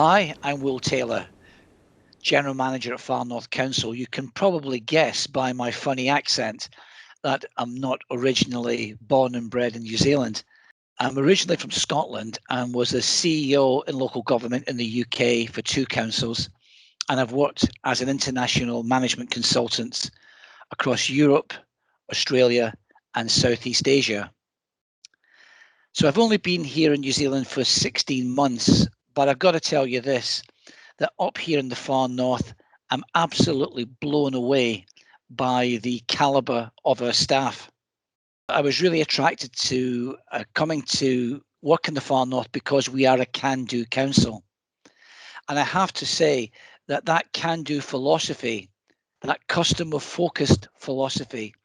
Hi, I'm Will Taylor, General Manager at Far North Council. You can probably guess by my funny accent that I'm not originally born and bred in New Zealand. I'm originally from Scotland and was a CEO in local government in the UK for 2 councils, and I've worked as an international management consultant across Europe, Australia, and Southeast Asia. So I've only been here in New Zealand for 16 months, but I've got to tell you this, that up here in the far north, I'm absolutely blown away by the calibre of our staff. I was really attracted to coming to work in the far north because we are a can-do council. And I have to say that that can-do philosophy, that customer-focused philosophy,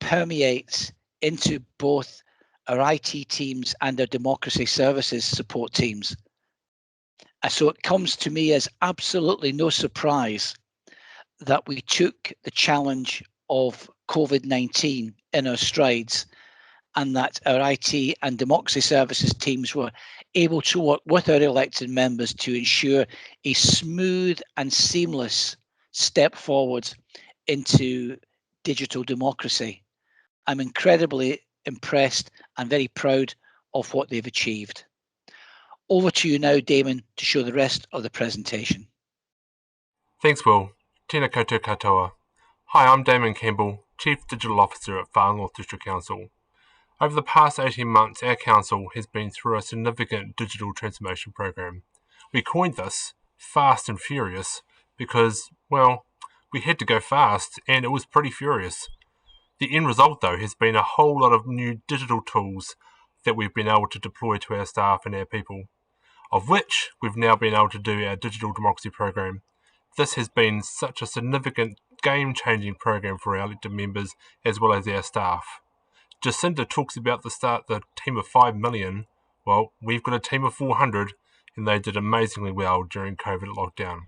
permeates into both our IT teams and our democracy services support teams. So it comes to me as absolutely no surprise that we took the challenge of COVID-19 in our strides, and that our IT and democracy services teams were able to work with our elected members to ensure a smooth and seamless step forward into digital democracy. I'm incredibly impressed and very proud of what they've achieved. Over to you now, Damon, to show the rest of the presentation. Thanks, Will. Tēnā koutou katoa. Hi, I'm Damon Campbell, Chief Digital Officer at Far North District Council. Over the past 18 months, our council has been through a significant digital transformation program. We coined this Fast and Furious because, well, we had to go fast and it was pretty furious. The end result, though, has been a whole lot of new digital tools that we've been able to deploy to our staff and our people, of which we've now been able to do our digital democracy program. This has been such a significant game-changing program for our elected members as well as our staff. Jacinda talks about the team of 5 million. Well, we've got a team of 400 and they did amazingly well during COVID lockdown.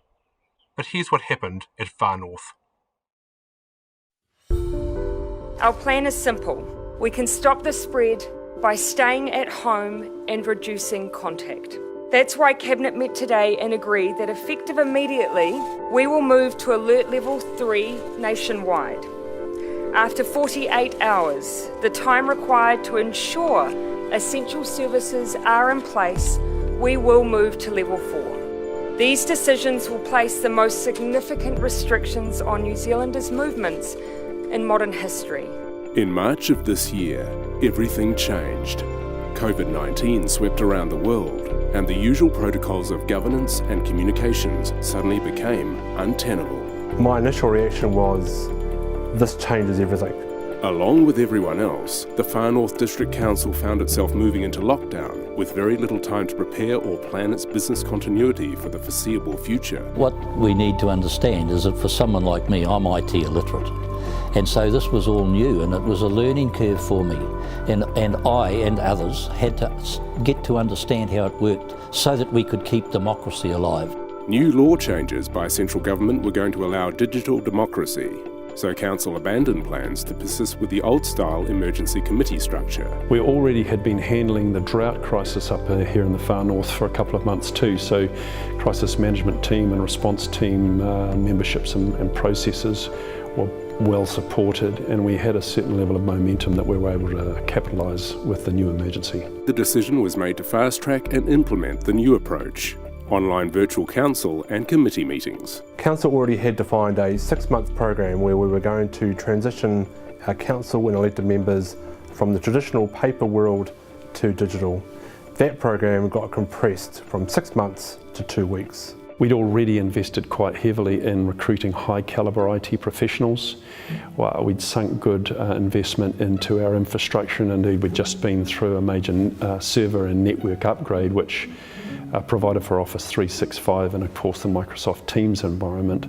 But here's what happened at Far North. Our plan is simple. We can stop the spread by staying at home and reducing contact. That's why Cabinet met today and agreed that effective immediately, we will move to Alert Level 3 nationwide. After 48 hours, the time required to ensure essential services are in place, we will move to Level 4. These decisions will place the most significant restrictions on New Zealanders' movements in modern history. In March of this year, everything changed. COVID-19 swept around the world, and the usual protocols of governance and communications suddenly became untenable. My initial reaction was, this changes everything. Along with everyone else, the Far North District Council found itself moving into lockdown with very little time to prepare or plan its business continuity for the foreseeable future. What we need to understand is that for someone like me, I'm IT illiterate. And so this was all new, and it was a learning curve for me. And I and others had to get to understand how it worked so that we could keep democracy alive. New law changes by central government were going to allow digital democracy, so Council abandoned plans to persist with the old-style emergency committee structure. We already had been handling the drought crisis up here in the far north for a couple of months too, so crisis management team and response team memberships and processes were well supported, and we had a certain level of momentum that we were able to capitalise with the new emergency. The decision was made to fast-track and implement the new approach: online virtual council and committee meetings. Council already had defined a 6-month program where we were going to transition our council and elected members from the traditional paper world to digital. That program got compressed from 6 months to 2 weeks. We'd already invested quite heavily in recruiting high calibre IT professionals. Well, we'd sunk good investment into our infrastructure, and indeed we'd just been through a major server and network upgrade which provided for Office 365 and of course the Microsoft Teams environment.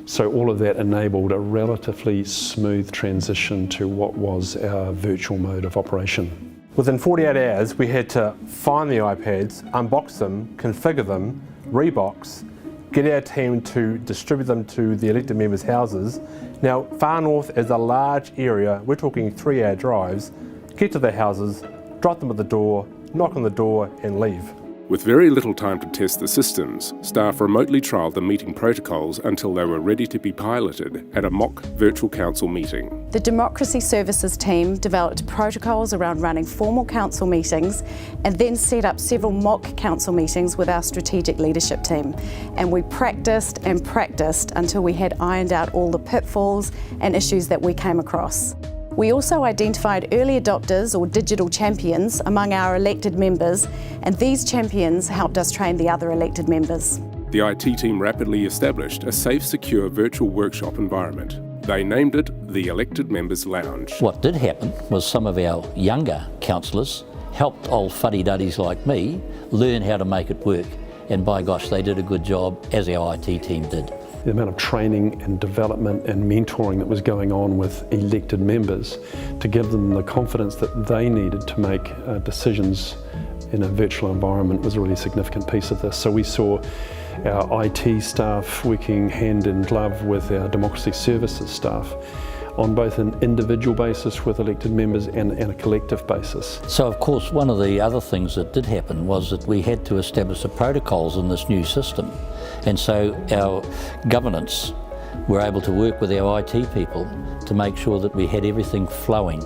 So all of that enabled a relatively smooth transition to what was our virtual mode of operation. Within 48 hours we had to find the iPads, unbox them, configure them, rebox, get our team to distribute them to the elected members' houses. Now, Far North is a large area, we're talking 3-hour drives, get to their houses, drop them at the door, knock on the door and leave. With very little time to test the systems, staff remotely trialled the meeting protocols until they were ready to be piloted at a mock virtual council meeting. The Democracy Services team developed protocols around running formal council meetings and then set up several mock council meetings with our strategic leadership team. And we practiced and practiced until we had ironed out all the pitfalls and issues that we came across. We also identified early adopters or digital champions among our elected members, and these champions helped us train the other elected members. The IT team rapidly established a safe, secure virtual workshop environment. They named it the Elected Members Lounge. What did happen was some of our younger councillors helped old fuddy-duddies like me learn how to make it work, and by gosh, they did a good job, as our IT team did. The amount of training and development and mentoring that was going on with elected members to give them the confidence that they needed to make decisions in a virtual environment was a really significant piece of this. So we saw our IT staff working hand in glove with our Democracy Services staff on both an individual basis with elected members and a collective basis. So of course one of the other things that did happen was that we had to establish the protocols in this new system, and so our governance were able to work with our IT people to make sure that we had everything flowing,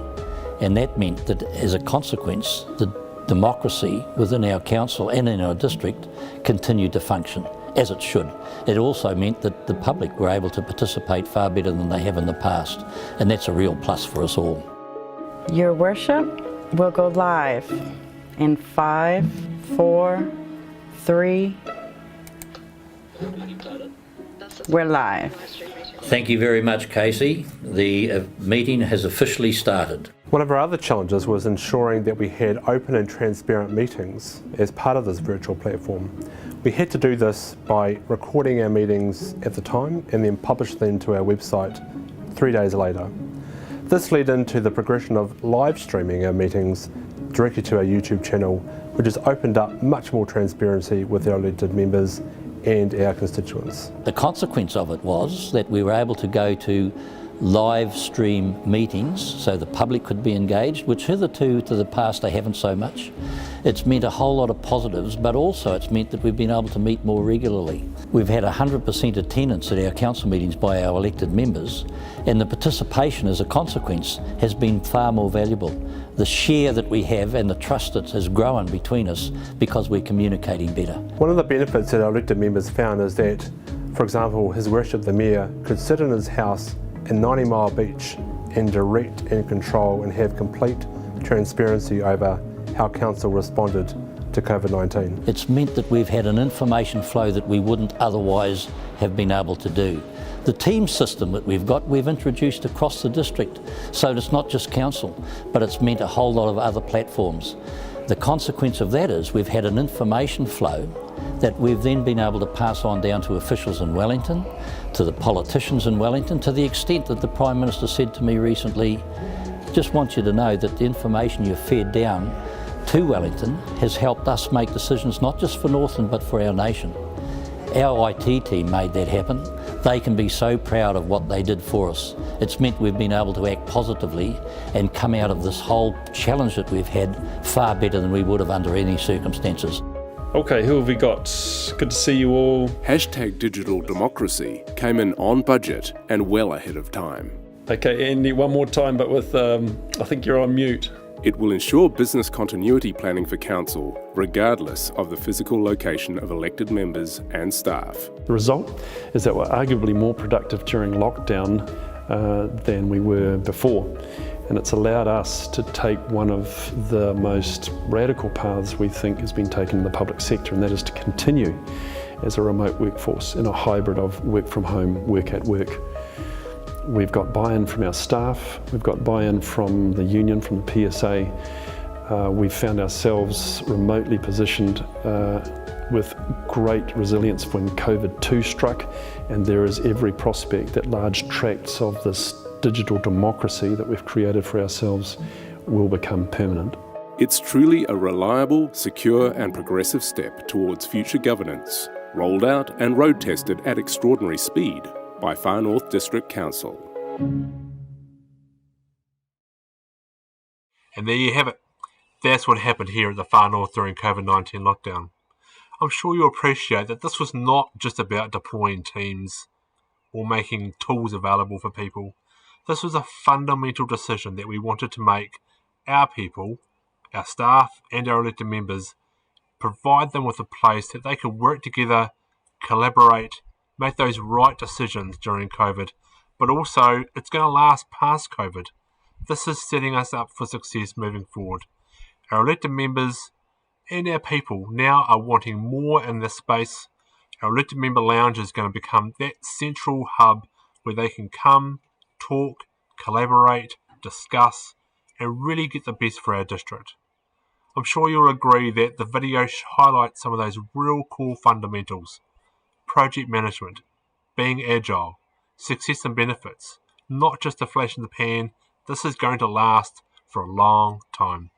and that meant that as a consequence the democracy within our council and in our district continued to function as it should. It also meant that the public were able to participate far better than they have in the past, and that's a real plus for us all. Your worship will go live in 5, 4, 3. We're live. Thank you very much, Casey. The meeting has officially started. One of our other challenges was ensuring that we had open and transparent meetings as part of this virtual platform. We had to do this by recording our meetings at the time and then publish them to our website 3 days later. This led into the progression of live streaming our meetings directly to our YouTube channel, which has opened up much more transparency with our elected members and our constituents. The consequence of it was that we were able to go to live stream meetings so the public could be engaged, which hitherto to the past they haven't so much. It's meant a whole lot of positives, but also it's meant that we've been able to meet more regularly. We've had 100% attendance at our council meetings by our elected members, and the participation as a consequence has been far more valuable. The share that we have and the trust that has grown between us because we're communicating better. One of the benefits that our elected members found is that, for example, His Worship the Mayor could sit in his house in 90 Mile Beach and direct and control and have complete transparency over how council responded to COVID-19. It's meant that we've had an information flow that we wouldn't otherwise have been able to do. The team system that we've introduced across the district, so it's not just council, but it's meant a whole lot of other platforms. The consequence of that is we've had an information flow that we've then been able to pass on down to officials in Wellington, to the politicians in Wellington, to the extent that the Prime Minister said to me recently, just want you to know that the information you've fed down to Wellington has helped us make decisions not just for Northland but for our nation. Our IT team made that happen. They can be so proud of what they did for us. It's meant we've been able to act positively and come out of this whole challenge that we've had far better than we would have under any circumstances. Okay, who have we got? Good to see you all. Hashtag Digital Democracy came in on budget and well ahead of time. Okay, Andy, one more time, but with, I think you're on mute. It will ensure business continuity planning for council, regardless of the physical location of elected members and staff. The result is that we're arguably more productive during lockdown than we were before. And it's allowed us to take one of the most radical paths we think has been taken in the public sector, and that is to continue as a remote workforce in a hybrid of work from home, work at work. We've got buy-in from our staff, we've got buy-in from the union, from the PSA. We've found ourselves remotely positioned with great resilience when COVID-2 struck, and there is every prospect that large tracts of this digital democracy that we've created for ourselves will become permanent. It's truly a reliable, secure and progressive step towards future governance, rolled out and road tested at extraordinary speed by Far North District Council. And there you have it. That's what happened here at the Far North during COVID-19 lockdown. I'm sure you'll appreciate that this was not just about deploying teams or making tools available for people. This was a fundamental decision that we wanted to make our people, our staff and our elected members, provide them with a place that they could work together, collaborate, make those right decisions during COVID, but also it's going to last past COVID. This is setting us up for success moving forward. Our elected members and our people now are wanting more in this space. Our elected member lounge is going to become that central hub where they can come, talk, collaborate, discuss, and really get the best for our district. I'm sure you'll agree that the video highlights some of those real core fundamentals. Project management, being agile, success and benefits, not just a flash in the pan. This is going to last for a long time.